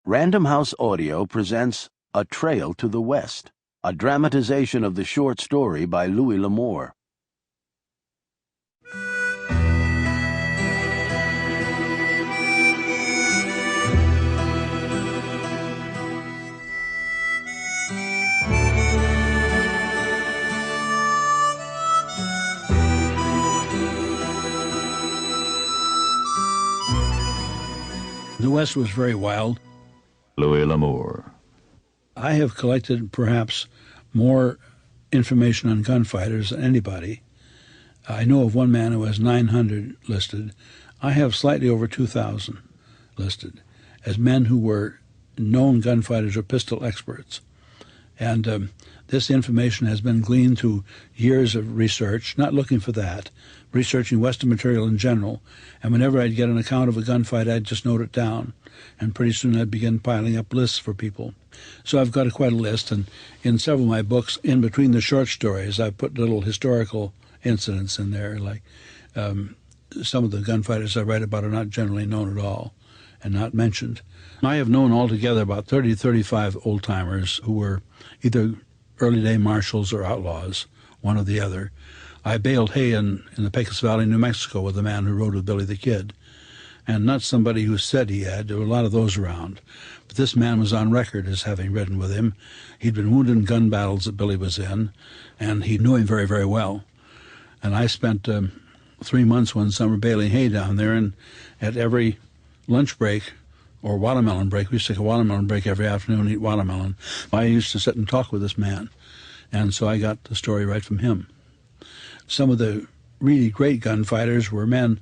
Random House Audio presents A Trail to the West, a dramatization of the short story by Louis L'Amour. The West was very wild. Louis L'Amour. I have collected perhaps more information on gunfighters than anybody. I know of one man who has 900 listed. I have slightly over 2,000 listed as men who were known gunfighters or pistol experts. And this information has been gleaned through years of research, not looking for that, researching Western material in general. And whenever I'd get an account of a gunfight, I'd just note it down. And pretty soon I'd begin piling up lists for people. So I've got quite a list. And in several of my books, in between the short stories, I've put little historical incidents in there, like some of the gunfighters I write about are not generally known at all and not mentioned. I have known altogether about 30 to 35 old-timers who were either early-day marshals or outlaws, one or the other. I baled hay in the Pecos Valley, New Mexico, with a man who rode with Billy the Kid, and not somebody who said he had. There were a lot of those around. But this man was on record as having ridden with him. He'd been wounded in gun battles that Billy was in, and he knew him very, very well. And I spent 3 months one summer baling hay down there, and at every lunch break or watermelon break, we used to take a watermelon break every afternoon and eat watermelon. I used to sit and talk with this man, and so I got the story right from him. Some of the really great gunfighters were men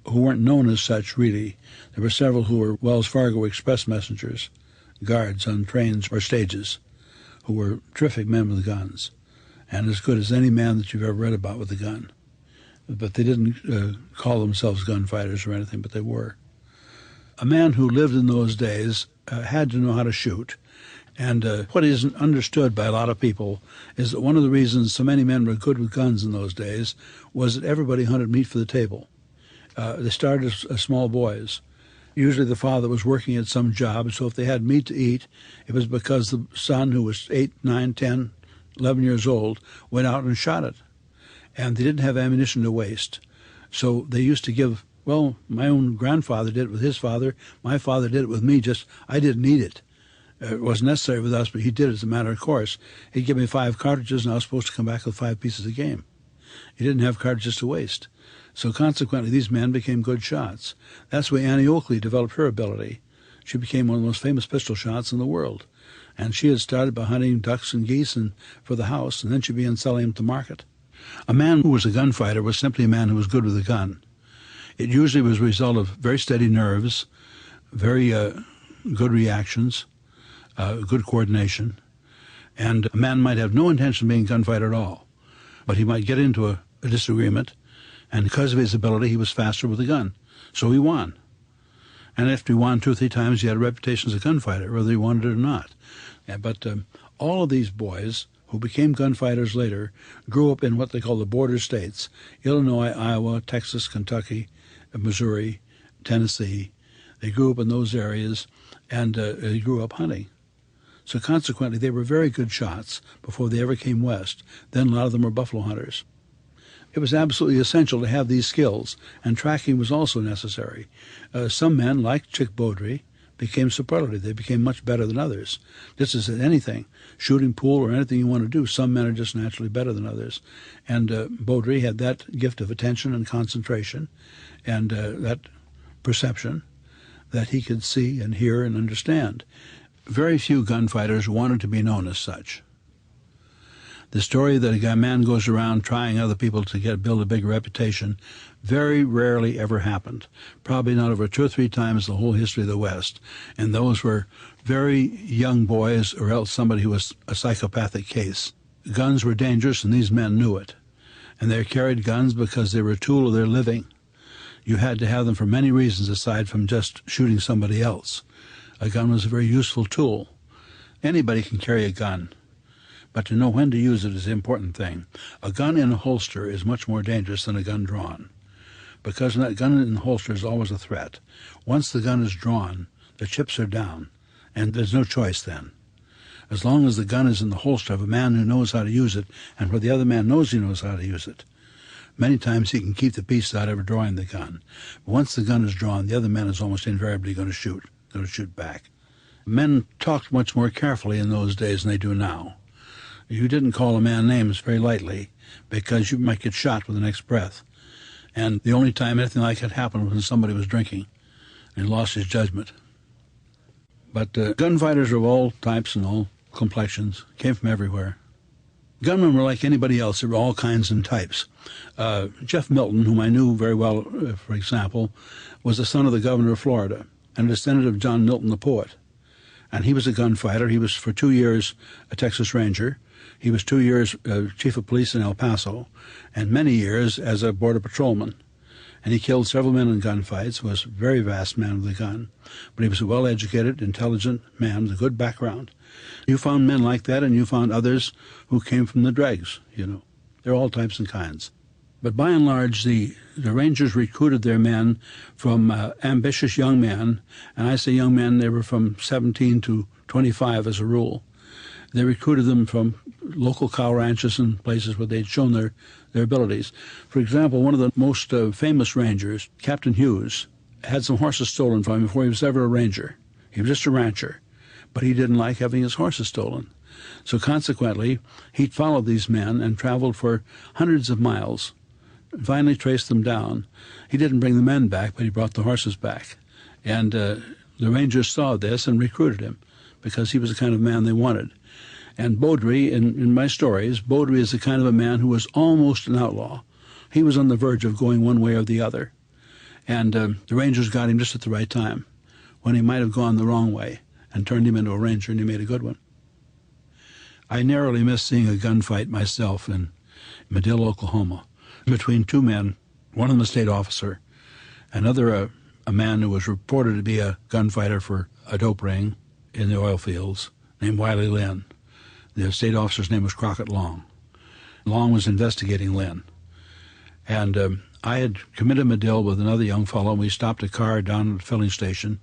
who weren't known as such, really. There were several who were Wells Fargo Express messengers, guards on trains or stages, who were terrific men with guns, and as good as any man that you've ever read about with a gun. But they didn't call themselves gunfighters or anything, but they were. A man who lived in those days had to know how to shoot. And what isn't understood by a lot of people is that one of the reasons so many men were good with guns in those days was that everybody hunted meat for the table. They started as small boys. Usually the father was working at some job, so if they had meat to eat, it was because the son, who was 8, 9, 10, 11 years old, went out and shot it. And they didn't have ammunition to waste. So they used to give, well, my own grandfather did it with his father. My father did it with me, just I didn't need it. It wasn't necessary with us, but he did it as a matter of course. He'd give me 5 cartridges, and I was supposed to come back with 5 pieces of game. He didn't have cartridges to waste. So consequently, these men became good shots. That's where Annie Oakley developed her ability. She became one of the most famous pistol shots in the world. And she had started by hunting ducks and geese for the house, and then she began selling them to market. A man who was a gunfighter was simply a man who was good with a gun. It usually was a result of very steady nerves, very good reactions, good coordination, and a man might have no intention of being a gunfighter at all, but he might get into a disagreement, and because of his ability, he was faster with a gun, so he won. And after he won 2 or 3 times, he had a reputation as a gunfighter, whether he wanted it or not. But all of these boys who became gunfighters later grew up in what they call the border states: Illinois, Iowa, Texas, Kentucky, Missouri, Tennessee. They grew up in those areas, and they grew up hunting. So consequently, they were very good shots before they ever came west. Then a lot of them were buffalo hunters. It was absolutely essential to have these skills, and tracking was also necessary. Some men, like Chick Bowdrie, became superlative. They became much better than others. Just as in anything, shooting, pool, or anything you want to do, some men are just naturally better than others. And Bowdrie had that gift of attention and concentration and that perception that he could see and hear and understand. Very few gunfighters wanted to be known as such. The story that a man goes around trying other people to build a big reputation very rarely ever happened. Probably not over 2 or 3 times the whole history of the West. And those were very young boys or else somebody who was a psychopathic case. Guns were dangerous, and these men knew it. And they carried guns because they were a tool of their living. You had to have them for many reasons aside from just shooting somebody else. A gun was a very useful tool. Anybody can carry a gun, but to know when to use it is the important thing. A gun in a holster is much more dangerous than a gun drawn, because that gun in the holster is always a threat. Once the gun is drawn, the chips are down. and there's no choice then. As long as the gun is in the holster of a man who knows how to use it, and where the other man knows he knows how to use it, many times he can keep the peace without ever drawing the gun. But once the gun is drawn, the other man is almost invariably going to shoot back. Men talked much more carefully in those days than they do now. You didn't call a man names very lightly, because you might get shot with the next breath. And the only time anything like that happened was when somebody was drinking and lost his judgment. But gunfighters of all types and all complexions came from everywhere. Gunmen were like anybody else. There were all kinds and types. Jeff Milton, whom I knew very well, for example, was the son of the governor of Florida and a descendant of John Milton, the poet. And he was a gunfighter. He was for 2 years a Texas Ranger. He was 2 years chief of police in El Paso, and many years as a border patrolman. And he killed several men in gunfights, was a very vast man with a gun. But he was a well-educated, intelligent man with a good background. You found men like that, and you found others who came from the dregs, They're all types and kinds. But by and large, the Rangers recruited their men from ambitious young men, and I say young men, they were from 17 to 25 as a rule. They recruited them from local cow ranches and places where they'd shown their abilities. For example, one of the most famous rangers, Captain Hughes, had some horses stolen from him before he was ever a ranger. He was just a rancher, but he didn't like having his horses stolen. So consequently, he followed these men and traveled for hundreds of miles, and finally traced them down. He didn't bring the men back, but he brought the horses back. And the Rangers saw this and recruited him because he was the kind of man they wanted. And Bowdrie, in my stories, Bowdrie is the kind of a man who was almost an outlaw. He was on the verge of going one way or the other. And the Rangers got him just at the right time, when he might have gone the wrong way, and turned him into a ranger, and he made a good one. I narrowly missed seeing a gunfight myself in Medill, Oklahoma, between two men, one of them a state officer, another a man who was reported to be a gunfighter for a dope ring in the oil fields, named Wiley Lynn. The state officer's name was Crockett Long. Long was investigating Lynn. And I had committed Medill with another young fellow, and we stopped a car down at the filling station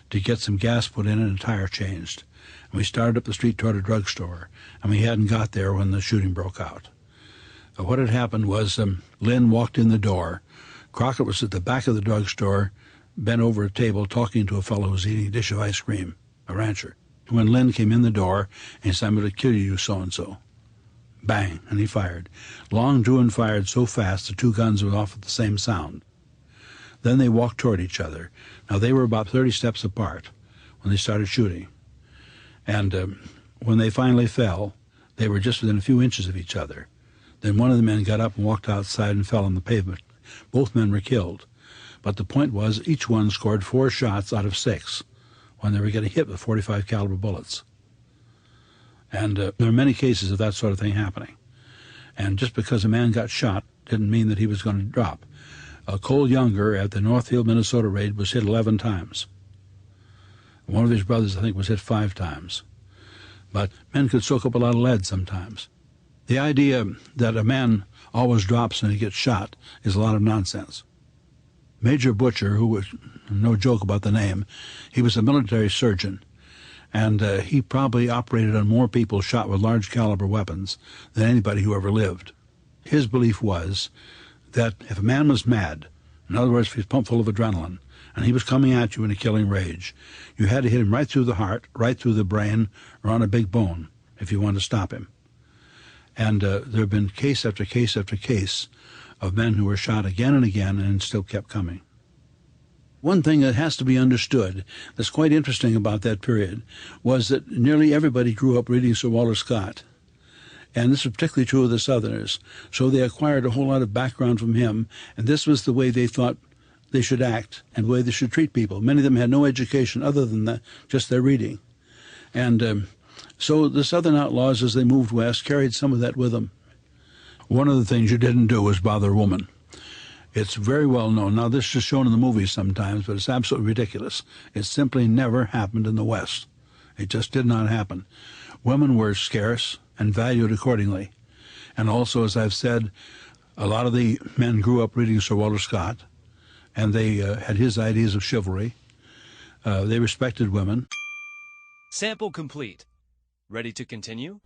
to get some gas put in and a tire changed. And we started up the street toward a drugstore, and we hadn't got there when the shooting broke out. What had happened was Lynn walked in the door. Crockett was at the back of the drugstore, bent over a table talking to a fellow who was eating a dish of ice cream, a rancher. When Lynn came in the door, and he said, "I'm going to kill you, so-and-so." Bang, and he fired. Long drew and fired so fast the two guns were off at the same sound. Then they walked toward each other. Now, they were about 30 steps apart when they started shooting. And when they finally fell, they were just within a few inches of each other. Then one of the men got up and walked outside and fell on the pavement. Both men were killed. But the point was, each one scored 4 shots out of 6 when they were getting hit with 45 caliber bullets. And there are many cases of that sort of thing happening. And just because a man got shot didn't mean that he was going to drop. Cole Younger at the Northfield, Minnesota raid was hit 11 times. One of his brothers, I think, was hit 5 times. But men could soak up a lot of lead sometimes. The idea that a man always drops when he gets shot is a lot of nonsense. Major Butcher, who was no joke about the name, he was a military surgeon, and he probably operated on more people shot with large caliber weapons than anybody who ever lived. His belief was that if a man was mad, in other words, if he was pumped full of adrenaline, and he was coming at you in a killing rage, you had to hit him right through the heart, right through the brain, or on a big bone if you wanted to stop him. And there have been case after case after case of men who were shot again and again and still kept coming. One thing that has to be understood that's quite interesting about that period was that nearly everybody grew up reading Sir Walter Scott. And this is particularly true of the Southerners. So they acquired a whole lot of background from him, and this was the way they thought they should act and the way they should treat people. Many of them had no education other than that, just their reading. And so the Southern outlaws, as they moved west, carried some of that with them. One of the things you didn't do was bother a woman. It's very well known. Now, this is shown in the movies sometimes, but it's absolutely ridiculous. It simply never happened in the West. It just did not happen. Women were scarce and valued accordingly. And also, as I've said, a lot of the men grew up reading Sir Walter Scott, and they had his ideas of chivalry. They respected women. Sample complete. Ready to continue?